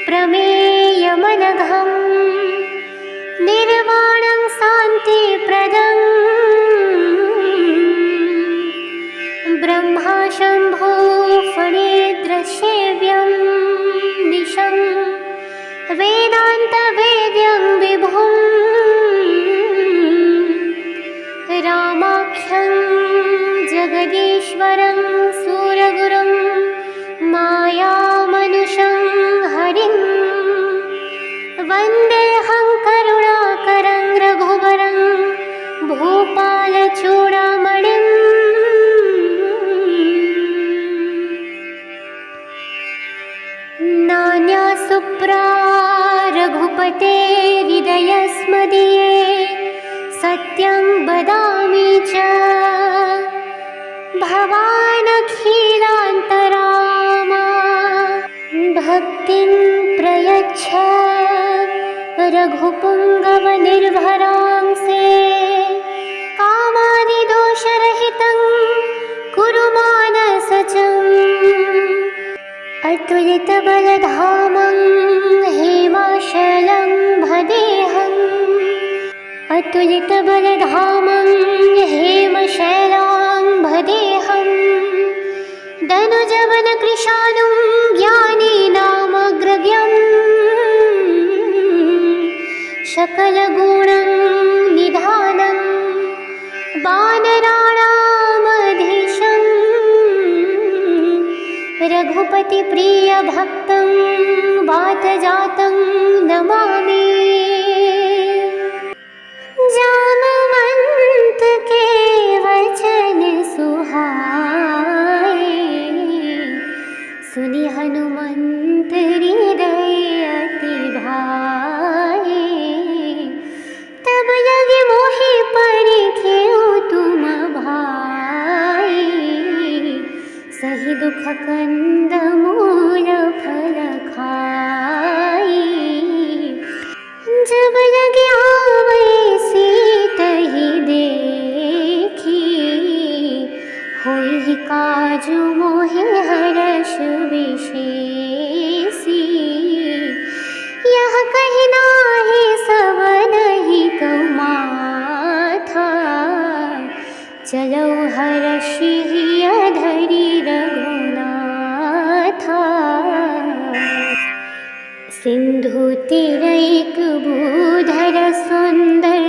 S1: प्रमेयमनघं निर्वाणं शान्तिप्रदं ब्रह्मा शम्भो फणिद्रसेव्यं निशं वेदान्तवेद्यं विभुं रामाख्यं जगदीश्वरं सूरगुरुं मायामनुषं हरिं वन्देऽहं करुणाकरं रघुवरं भूपालचूडामणिं नान्यासुप्रा रघुपतेर्हृदयस्मदीये सत्यं वदामि च भवानखिलान्तरामा भक्तिं प्रयच्छ रघुपुङ्गवनिर्भरांसे कामादिदोषरहितं कुरु मानसजम् अतुलितबलधामं हेमाशलं भजेऽहम् अतुलितबलधामं हेमशैलां भजेऽहं दनुजवनकृशानुं ज्ञानीनामग्रगण्यं सकलगुणं निधानं वानराणामधीशं रघुपति प्रिय भक्तं वात जातं नमामि। जामवंत के वचन सुहाए, सुनि हनुमंत हृदय अति भाए। तब लगे मोहि परिखेउ तुम भाई, सही दुख कंद मूल फल खाई। जब लगे आवै सीतहि देखी, होई काजु मोहि हरष विशेषी। यह कहि नाहि सबनहि कहु माथा, चलौ हरषि धरि रघुनाथा। सिंधु तीरैक भूधर सुंदर,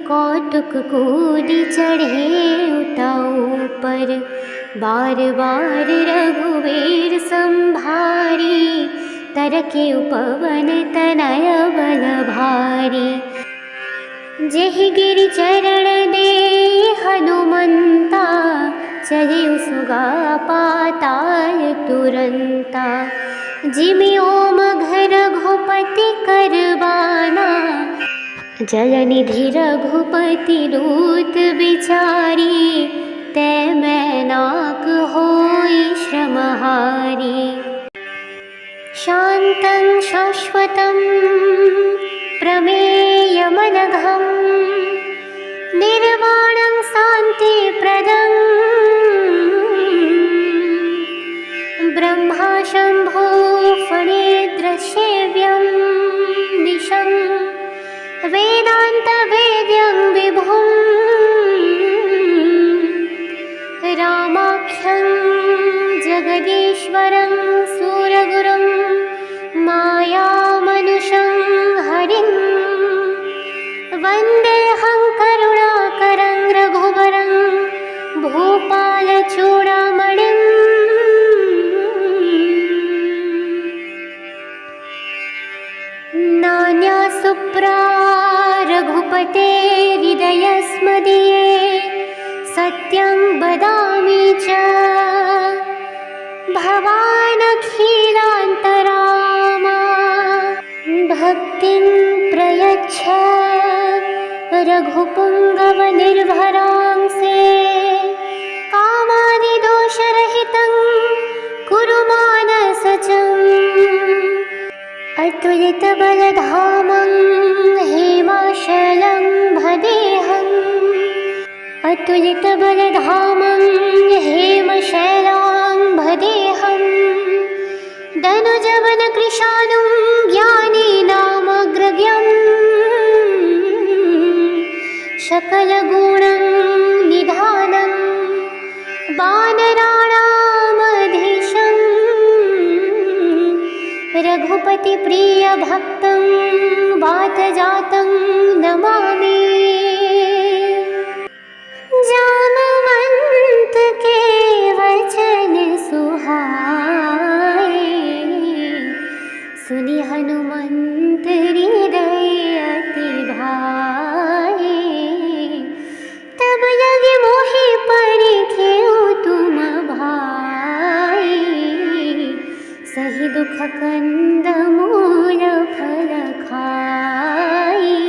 S1: कौतुक कूदि चढ़े उताऊ पर। बार बार रघुवीर संभारी, तरके उपवन तनय बल भारी। जेहि गिरि चरण दे हनुमंता, चले सुगा पाताल तुरंता। जिमि ओमघ रघुपति करबाना, जलनिधि रघुपति दूत बिचारी। तै मैनाक होई श्रमहारी। शान्तं शाश्वतं प्रमेयमनघं, निर्वाणं शान्तिप्रदं। ब्रह्मा शम्भो फणिद्र सेव्यं निशं, वेदान्तवेद्यं विभुं। रामाख्यं जगदीश्वरं सूरगुरुं, मायामनुषं हरिं। वन्देऽहं करुणाकरं रघुवरं, भूपालचूडामणिं। नान्या सुप्रा रघुपतेर्हृदयस्मदीये, सत्यं वदामि च भवानखिलान्तरामा। भक्तिं प्रयच्छ रघुपुङ्गवनिर्भरांसे, कामादिदोषरहितं कुरु मानसजम्। अतुलितबलधामं हेमाशलं भदेहम्, अतुलितबलधामं हेमशैलां भदेहम्। दनुजवनकृशानुं ज्ञानीनामग्रगण्यं, सकलगुणं निधानं वानराणामधीशम्। रघुपति प्रिय भक्तं वात जातं नमामि। जामवंत के वचन सुहाए, सुनि हनुमंत हृदय अति भाए। तब लगे मोहि परिखेउ तुम भाई, सही दुख कंद मूल फल खाई।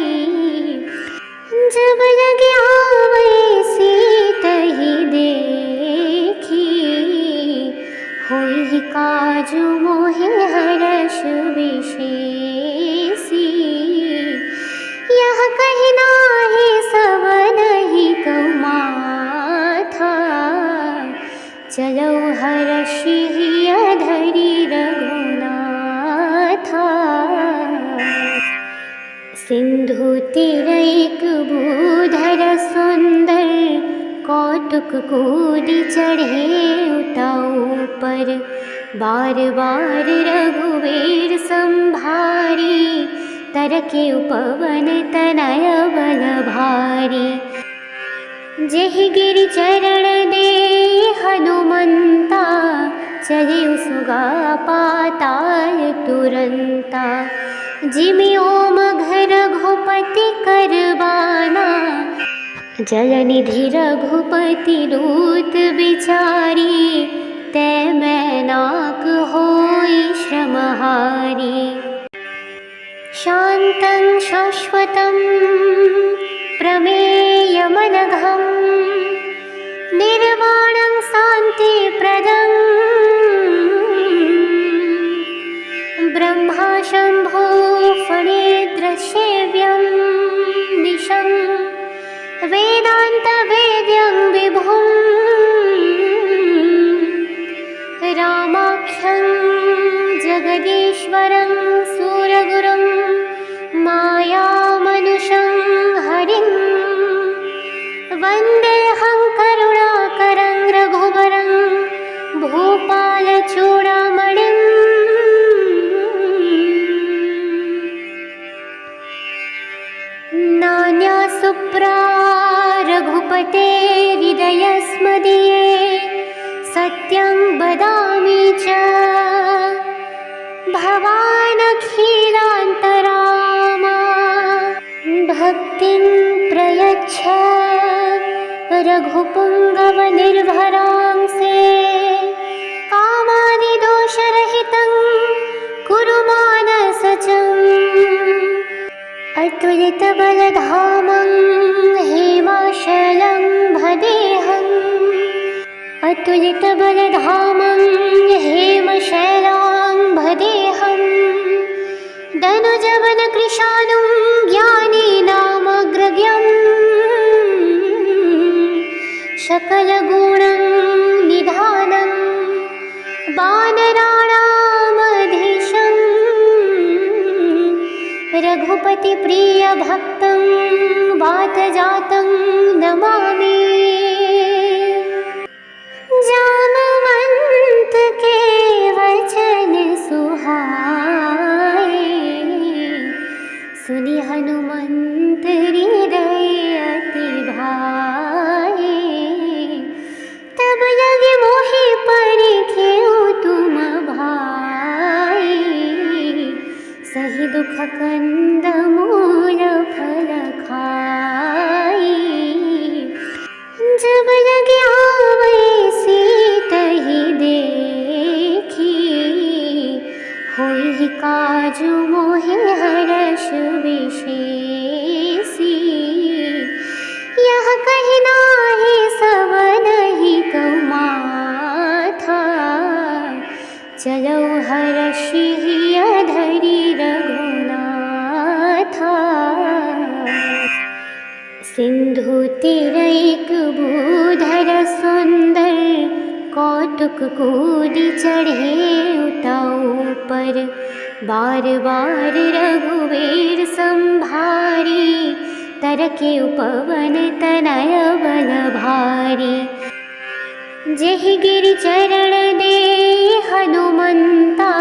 S1: जब लगे आवै सीतहि देखी, होई काजु मोहि हरष विशेषी। यह कहि नाहि सबनहि कहु माथा, चलौ हरषि धरि रघुनाथा। सिंधु तीरैक भूधर सुंदर, कौतुक कूदि चढ़े उताऊ पर। बार बार रघुवीर संभारी, तरके उपवन तनय बल भारी। जेहि गिरि चरण दे हनुमंता, चले सुगा पाताल तुरंता। जिमि ओम घर रघुपति करबाना, जलनिधि रघुपति दूत बिचारी। तै मैनाक होई श्रमहारी। शान्तं शाश्वतं प्रमेयमनघं, निर्वाणं शान्तिप्रदं। ब्रह्मा शम्भो फणिद्रसेव्यं निशं, वेदान्तवेद्यं विभुं। रामाख्यं जगदीश्वरं सूरगुरुं, मायामनुषं हरिं। वन्देऽहं करुणाकरं रघुवरं, भूपालचूडामणिम्। नान्या सुप्रा रघुपतेर्हृदयस्मदीये, सत्यं वदामि च भवानखिलान्तरामा। भक्तिं प्रयच्छ रघुपुङ्गवनिर्भरांसे, कामादिदोषरहितं कुरु मानसजम्। अतुलितबलधामं हेमाशलं भजेऽहम्, अतुलितबलधामं हेमशैलां भजेऽहम्। दनुजवनकृशानुं ज्ञानिनामग्रगण्यं, सकलगुणं निधानं वानराणामधीशम्। रघुपतिप्रियभक्तं वातजातं नमामि। जामवंत के वचन सुहाए, सुनि हनुमंत हृदय अति भाए। तब लगे मोहि परिखेउ तुम भाई, सही दुख कंद मूल फल खाई। जब लगे आवे सीतहि देखी, होई काजु मोहि हरष विशेषी। यह कहि नाहि सबनहि कउ माथा, चलौ हरषि हिय धरि रघुनाथा। सिंधु तीरैक भूधर सुंदर, कौतुक कूदि चढ़े उताऊ पर। बार बार रघुवीर संभारी, तरके उपवन तनय बल भारी। जेहि गिरि चरण दे हनुमंता,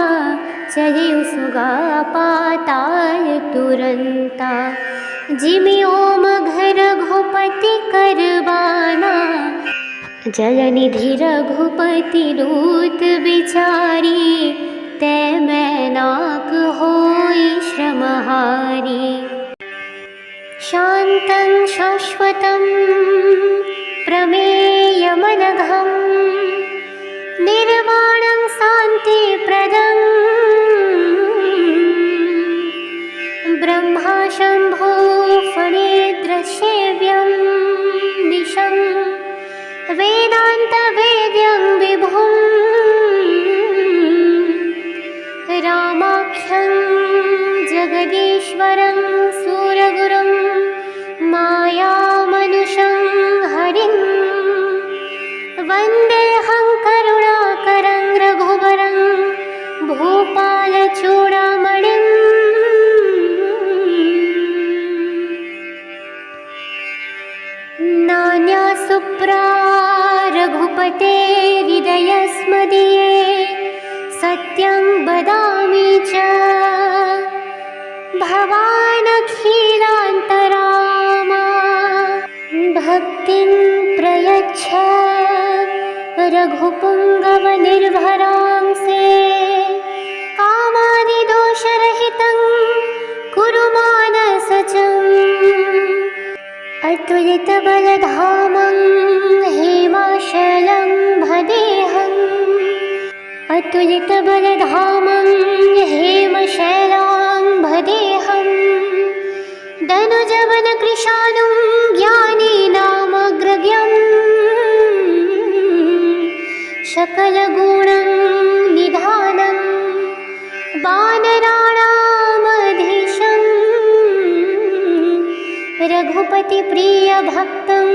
S1: चले सुगा पाताल तुरंता। जिमि ओम घर रघुपति करबाना, जलनिधि रघुपति दूत बिचारी। तै मैनाक होई श्रमहारी। शान्तं शाश्वतं प्रमेयमनघं, निर्वाणं शान्तिप्रदं। ब्रह्मा शम्भो फणिद्रसेव्यं निशं, वेदान्तवेद्यं विभुं। रामाख्यं जगदीश्वरं सूरगुरुं, मायामनुषं हरिं। वन्देऽहं करुणाकरं रघुवरं, भूपालचूडामणिम्। नान्या सुप्रा रघुपतेर्हृदयस्मदीये, सत्यं वदामि च भवानखिलान्तरामा। भक्तिं प्रयच्छ रघुपुङ्गवनिर्भरांसे, अतुलितबलधामं हेमाशलं भदेऽहम् अतुलितबलधामं हेमशैलां भदेऽहम् दनुजवनकृशानुं ज्ञानीनामग्रगण्यं सकलगुणं निधानं वानराणामधीशं रघुपतिप्रियभक्तं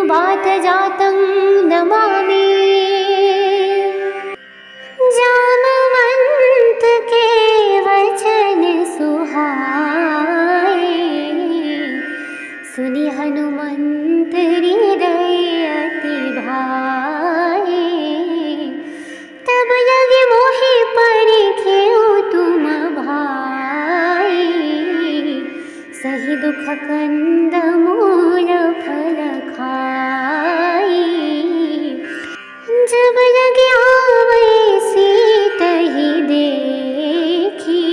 S1: वातजातं नमामि। जामवंत के वचन सुहाए सुनि हनुमंत हृदय अति भाए तब लगे मोहि परिखेउ तुम भाई सही दुख कंद मूल फल खाई जब लगे आवे सीतहि देखी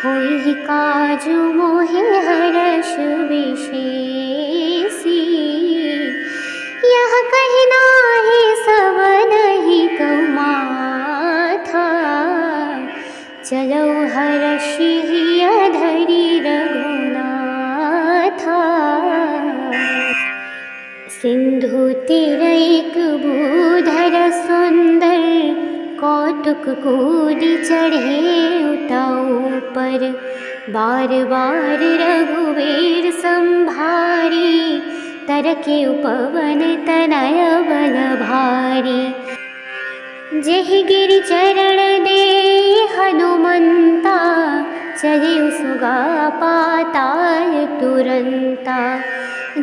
S1: होई काजु मोहि हर्ष विशेषी यह कहि नाहि सवनहि कउ माथा चलो हर्षि अधरि रघुनाथा। सिंधु तीरैक भूधर सुंदर कौतुक कूदि चढ़े उताऊ पर बार बार रघुवीर संभारी तरके उपवन तनय बल भारी जेहि गिरि चरण दे हनुमंता चले सुगा पाताल तुरंता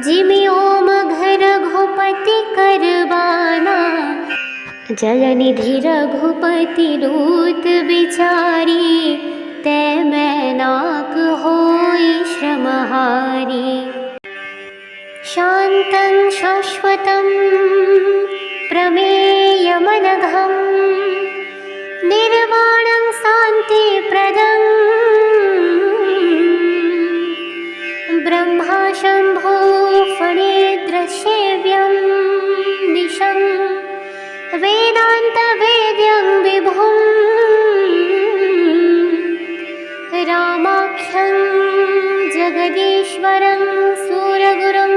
S1: जिमि ओमघ रघुपति करबाना जलनिधि रघुपति दूत बिचारी तै मैनाक होई श्रमहारी। शान्तं शाश्वतं प्रमेयमनघं निर्वाणं शान्तिप्रदं ब्रह्मा शम्भो फणिद्रसेव्यं निशं वेदान्तवेद्यं विभुं रामाख्यं जगदीश्वरं सूरगुरुं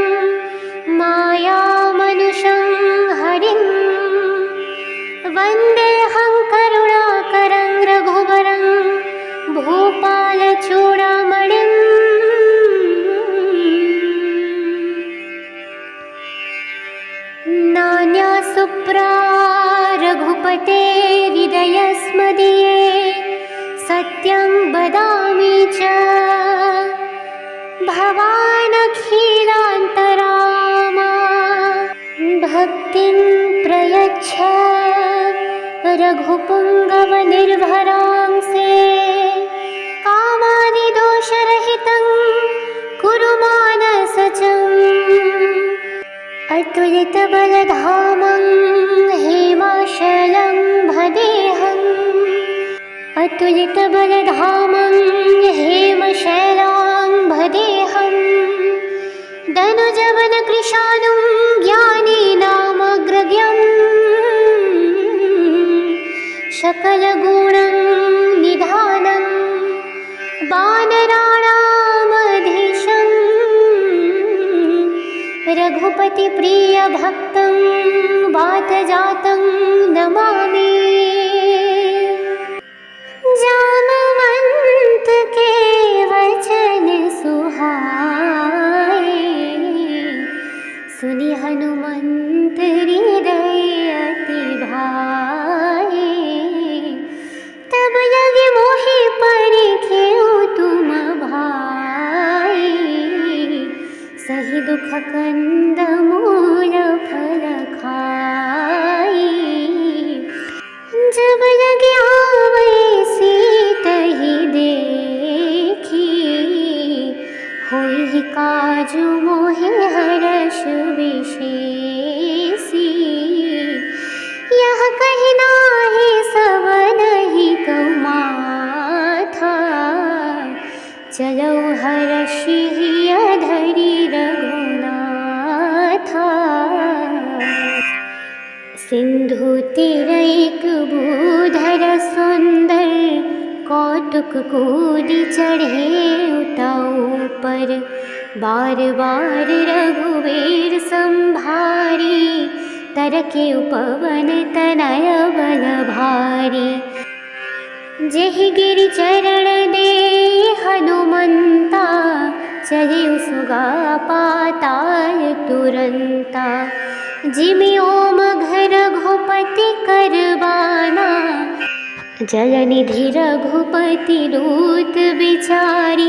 S1: मायामनुषं हरिं वन्देऽहं करुणाकरं रघुवरं भूपालचूडामणिं। नान्या सुप्रा रघुपते हृदयस्मदीये सत्यं वदामि च भवानखिलान्तरामा भक्तिं प्रयच्छ रघुपुङ्गवनिर्भरांसे कामादिदोषरहितं कुरु मानसजम् अतुलितबलधामं हेमाशलं भदेऽहम् अतुलितबलधामं हेमशैलां भदेऽहम् दनुजवनकृशानुं ज्ञानीनामग्रगण्यं सकलगुणं निधानं वानराणामधीशं रघुपतिप्रियभक्तं वातजातं नमामि। जामवंत के वचन सुहाए सुनि हनुमंत हृदय अति भाए तब लगे मोहि परिखेउ तुम भाई सही दुख कंद मूल फल खाई जब लगे आवे सीतहि देखी होई काजु मोहि हर्ष विशेषी यह कहि नाहि सवनहि कउ माथा चलो हर्षि अधरि रघुनाथा। एक भूधर सुंदर कौतुक कूदी चढ़े उताऊ पर। बार बार रघुवीर संभारी तरके उपवन तनय बल भारी। जेह गिरि चरण दे हनुमंता चढ़े सुगा पाताल तुरंता। जिमि ओम घर रघुपति करबाना जलनिधि रघुपति दूत बिचारी।